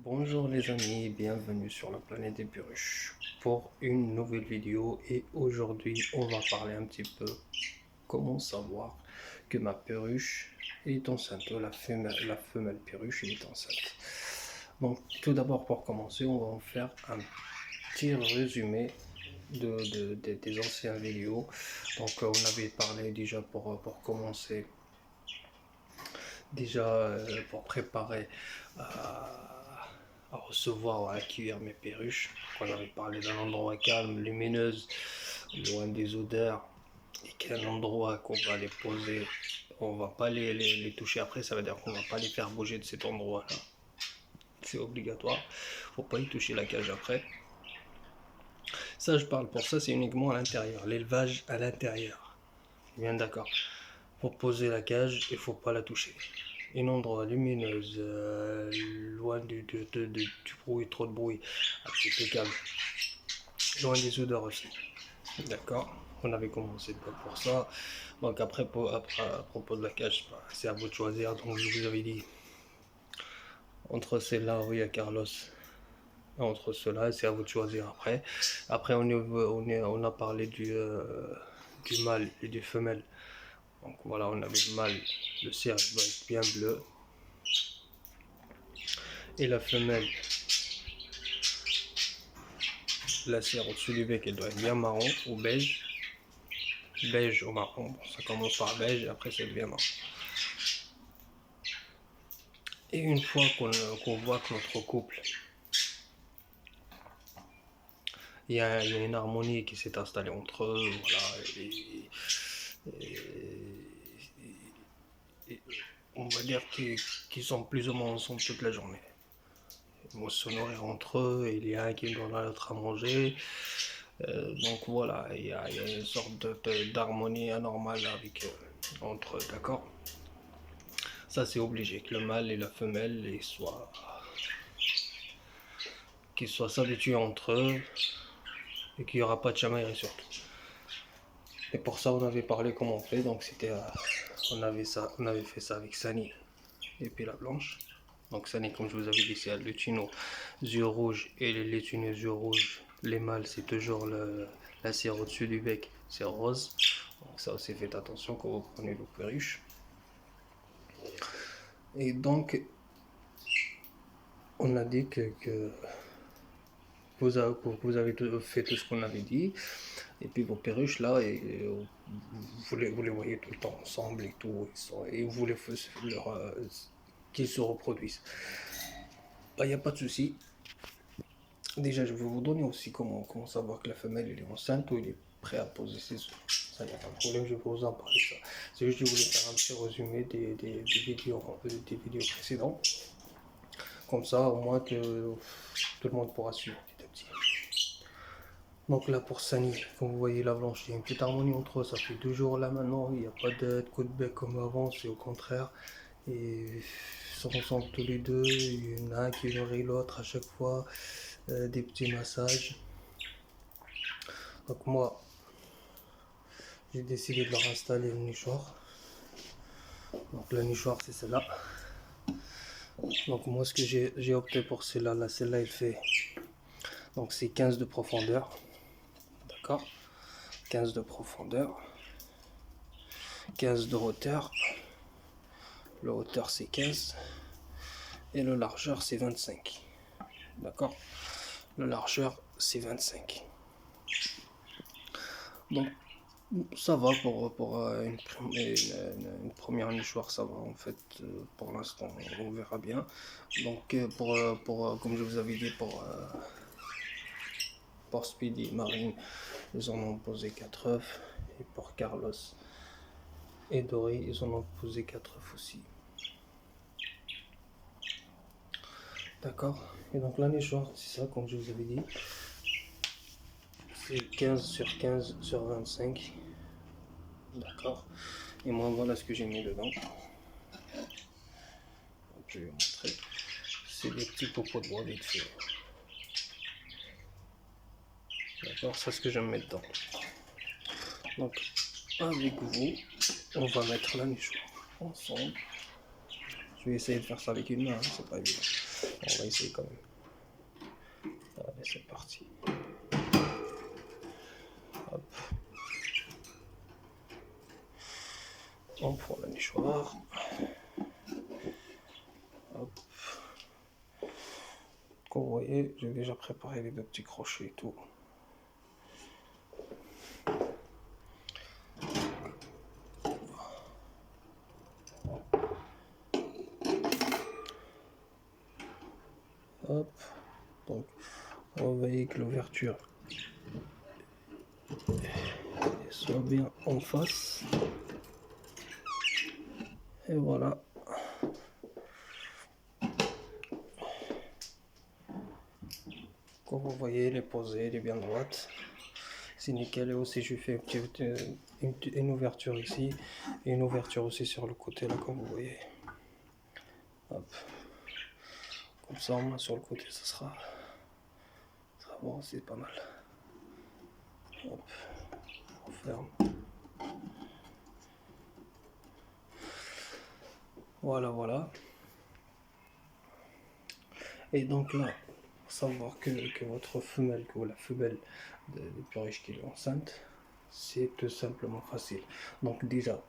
Bonjour les amis, bienvenue sur la planète des perruches pour une nouvelle vidéo. Et aujourd'hui on va parler un petit peu comment savoir que ma perruche est enceinte, la femelle perruche est enceinte. Donc tout d'abord, pour commencer, on va en faire un petit résumé des anciennes vidéos. Donc on avait parlé déjà pour commencer, pour préparer à recevoir ou à accueillir mes perruches. On avait parlé d'un endroit calme, lumineuse, loin des odeurs, et qu'un endroit qu'on va les poser, on va pas les toucher après. Ça veut dire qu'on va pas les faire bouger de cet endroit là, c'est obligatoire. Faut pas y toucher la cage après. Ça, je parle pour ça, c'est uniquement à l'intérieur, l'élevage à l'intérieur, bien d'accord. Pour poser la cage, il faut pas la toucher. Un endroit lumineuse, loin du bruit, trop de bruit, un petit peu calme, loin des odeurs aussi. D'accord, on avait commencé pour ça. Donc après, à propos de la cage, c'est à vous de choisir. Donc je vous avais dit, entre celle-là, oui, à Carlos, entre cela, c'est à vous de choisir après. Après, on a parlé du mâle et du femelle. Donc voilà, on avait le mâle, le cerf doit être bien bleu. Et la femelle, la serre au-dessus du bec, elle doit être bien marron ou beige. Beige ou marron, bon, ça commence par beige et après ça devient marron. Et une fois qu'on voit que notre couple, il y a une harmonie qui s'est installée entre eux, voilà, et on va dire qu'ils sont plus ou moins ensemble toute la journée. Ils vont se nourrir entre eux, il y a un qui donne à l'autre à manger. Donc voilà, il y a une sorte d'harmonie anormale entre eux, d'accord. Ça, c'est obligé que le mâle et la femelle qu'ils soient s'habituer entre eux et qu'il n'y aura pas de chamaillerie surtout. Et pour ça, on avait parlé comment on fait. Donc on avait fait ça avec Sani et puis la blanche. Donc Sani, comme je vous avais dit, c'est le lutino yeux rouges, et les lutineux yeux rouges, les mâles, c'est toujours la cire au-dessus du bec, c'est rose. Donc ça aussi, faites attention quand vous prenez vos perruches. Et donc on a dit que vous avez fait tout ce qu'on avait dit. Et puis vos perruches là, vous les voyez tout le temps ensemble et tout, et vous voulez qu'ils se reproduisent. Il n'y a pas de souci. Déjà, je vais vous donner aussi comment savoir que la femelle elle est enceinte ou elle est prête à poser ses œufs. Ça, il n'y a pas de problème, je vais vous en parler ça. C'est juste que je voulais faire un petit résumé des vidéos précédentes. Comme ça, au moins que tout le monde pourra suivre petit à petit. Donc là, pour Sani, comme vous voyez la blanche, il y a une petite harmonie entre eux. Ça fait 2 jours là maintenant, il n'y a pas de coup de bec comme avant, c'est au contraire. Et ils sont ensemble tous les deux, il y en a un qui nourrit l'autre à chaque fois, des petits massages. Donc moi, j'ai décidé de leur installer une nichoir. Donc la nichoir, c'est celle-là. Donc moi, ce que j'ai opté pour celle-là, celle-là, elle fait, donc c'est 15 de profondeur. D'accord, 15 de profondeur, 15 de hauteur. Le hauteur c'est 15 et le largeur c'est 25. D'accord, le largeur c'est 25. Donc ça va pour une première nichoir, ça va en fait. Pour l'instant, on verra bien. Donc comme je vous avais dit, pour Speedy Marine, ils en ont posé 4 œufs, et pour Carlos et Doré, ils en ont posé 4 œufs aussi. D'accord, et donc la nichoir, c'est ça, comme je vous avais dit, c'est 15 sur 15 sur 25. D'accord, et moi voilà ce que j'ai mis dedans. Donc, je vais vous montrer, c'est des petits popots de bois vite fait. D'accord, c'est ce que je vais mettre dedans. Donc avec vous, on va mettre la nichoir ensemble. Je vais essayer de faire ça avec une main, hein, c'est pas évident. On va essayer quand même. Allez, c'est parti. Hop. On prend la nichoir. Hop. Comme vous voyez, j'ai déjà préparé les deux petits crochets et tout. Hop. Donc, on va veiller que l'ouverture soit bien en face. Et voilà. Comme vous voyez, elle est posée, elle est bien droite. C'est nickel. Et aussi, je fais une ouverture ici et une ouverture aussi sur le côté là, comme vous voyez. Hop. Comme ça, au moins sur le côté, ça sera bon, c'est pas mal. Hop. On ferme. Voilà, voilà. Et donc là, faut savoir que votre femelle, que la femelle de perruche qui est enceinte, c'est tout simplement facile. Donc déjà,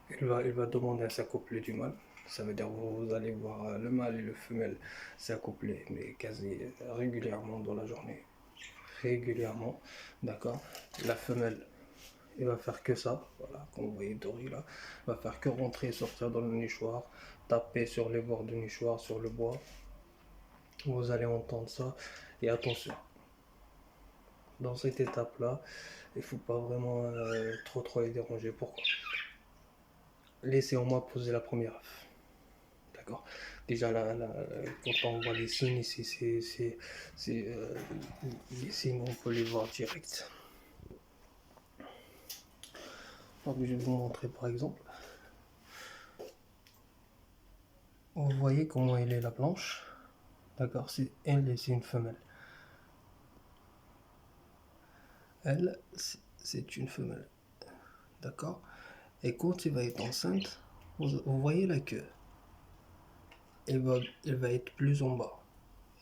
il va demander à s'accoupler du mâle. Ça veut dire que vous allez voir le mâle et le femelle s'accoupler, mais quasi régulièrement dans la journée. Régulièrement, d'accord. La femelle, il va faire que ça, voilà, comme vous voyez Dory là, il va faire que rentrer et sortir dans le nichoir, taper sur les bords du nichoir, sur le bois. Vous allez entendre ça. Et attention, dans cette étape là, il faut pas vraiment trop les déranger. Pourquoi? Laissez au moins poser la première œuf. D'accord. Déjà quand on voit les signes ici, les signes, on peut les voir direct. Donc je vais vous montrer par exemple. Vous voyez comment elle est la blanche. D'accord, c'est une femelle. Elle, c'est une femelle. D'accord. Et quand il va être enceinte, vous voyez la queue. Elle va être plus en bas.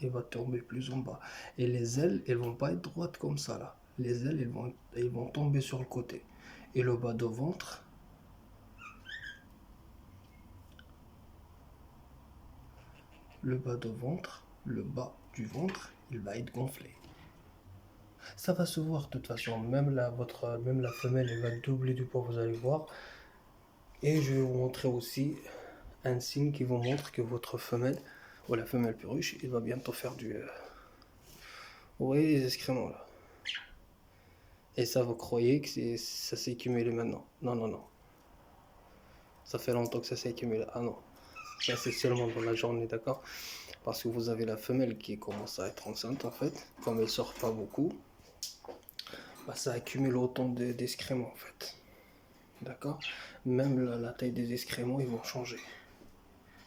Elle va tomber plus en bas. Et les ailes, elles vont pas être droites comme ça là. Les ailes, elles vont tomber sur le côté. Et le bas de ventre, le bas du ventre, il va être gonflé. Ça va se voir de toute façon. Même la femelle, elle va doubler du poids, vous allez voir. Et je vais vous montrer aussi un signe qui vous montre que votre femelle, ou la femelle perruche, il va bientôt faire du... Vous voyez les excréments là. Et ça, vous croyez que ça s'est accumulé maintenant? Non, non, non. Ça fait longtemps que ça s'est accumulé. Ah non. Ça, c'est seulement dans la journée, d'accord? Parce que vous avez la femelle qui commence à être enceinte, en fait. Comme elle sort pas beaucoup, bah, ça accumule autant d'excréments, en fait. D'accord? Même la taille des excréments, ils vont changer.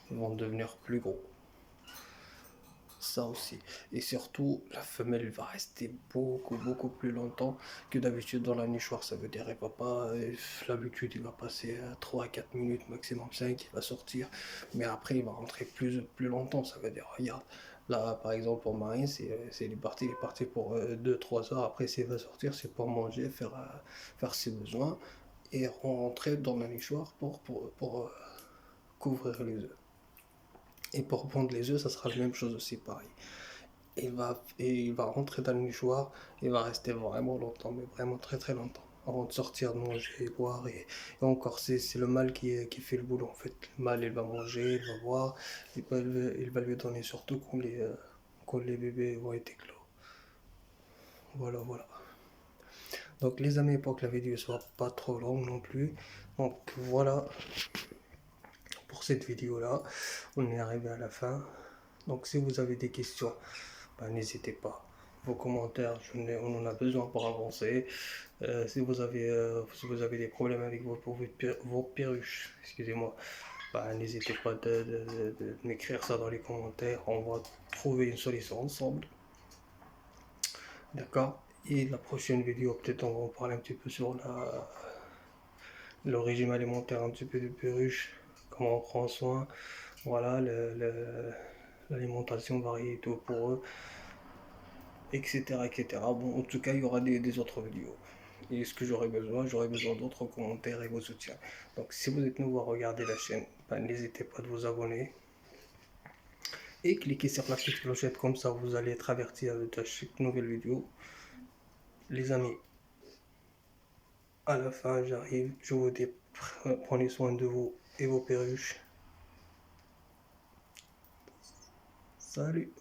Ils vont devenir plus gros. Ça aussi. Et surtout, la femelle va rester beaucoup plus longtemps que d'habitude dans la nichoir. Ça veut dire, elle va pas, l'habitude, il va passer 3 à 4 minutes, maximum 5, il va sortir. Mais après, il va rentrer plus longtemps. Ça veut dire, regarde, là, par exemple, pour Marine, il est parti pour 2-3 heures. Après, s'il va sortir, c'est pour manger, faire ses besoins et rentrer dans la nichoir pour couvrir les œufs. Et pour pondre les œufs, ça sera la même chose aussi, pareil. Il va rentrer dans le nichoir, il va rester vraiment longtemps, mais vraiment très longtemps, avant de sortir, de manger, boire. Et encore, c'est le mâle qui fait le boulot en fait. Le mâle, il va manger, il va boire, il va lui donner surtout quand les bébés vont être éclos. Voilà, voilà. Donc les amis, pour que la vidéo soit pas trop longue non plus. Donc voilà pour cette vidéo là, on est arrivé à la fin. Donc si vous avez des questions, ben, n'hésitez pas. Vos commentaires, on en a besoin pour avancer. Si vous avez des problèmes avec vos perruches, excusez-moi, ben, n'hésitez pas de m'écrire ça dans les commentaires. On va trouver une solution ensemble. D'accord? Et la prochaine vidéo, peut-être on va en parler un petit peu sur le régime alimentaire un petit peu de perruche, comment on prend soin. Voilà, l'alimentation varie et tout pour eux, etc., etc. Bon, en tout cas, il y aura des autres vidéos. Et ce que j'aurais besoin d'autres commentaires et vos soutiens. Donc, si vous êtes nouveau à regarder la chaîne, ben, n'hésitez pas de vous abonner et cliquez sur la petite clochette, comme ça vous allez être averti de chaque nouvelle vidéo. Les amis, à la fin, j'arrive, je vous dis, prenez soin de vous et vos perruches. Salut!